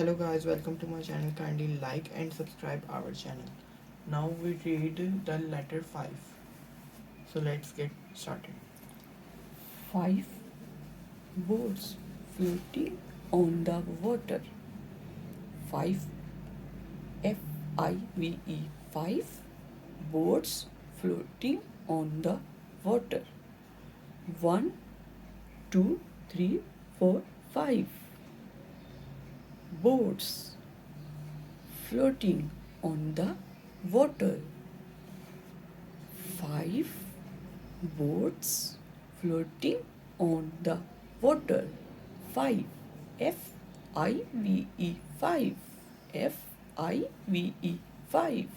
Hello guys, welcome to my channel. Kindly like and subscribe our channel. Now we read the letter 5. So let's get started. 5 boats floating on the water. 5 F-I-V-E 5 boats floating on the water. 1, 2, 3, 4, 5 boats floating on the water. 5 boats floating on the water. 5 F-I-V-E 5 F-I-V-E 5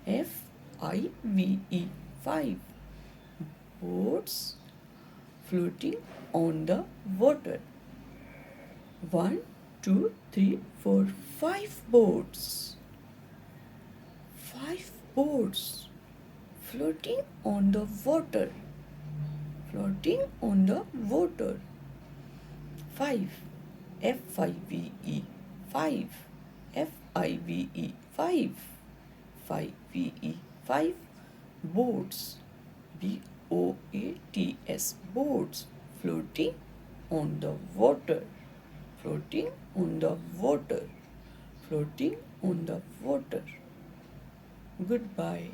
F-I-V-E 5 boats floating on the water. 1, 2, 3, 4, 5 boats. 5 boats floating on the water. Floating on the water. 5 F-I-V-E 5 F-I-V-E 5 5-V-E 5 boats B-O-A-T-S boats floating on the water. Floating on the water. Floating on the water. Goodbye.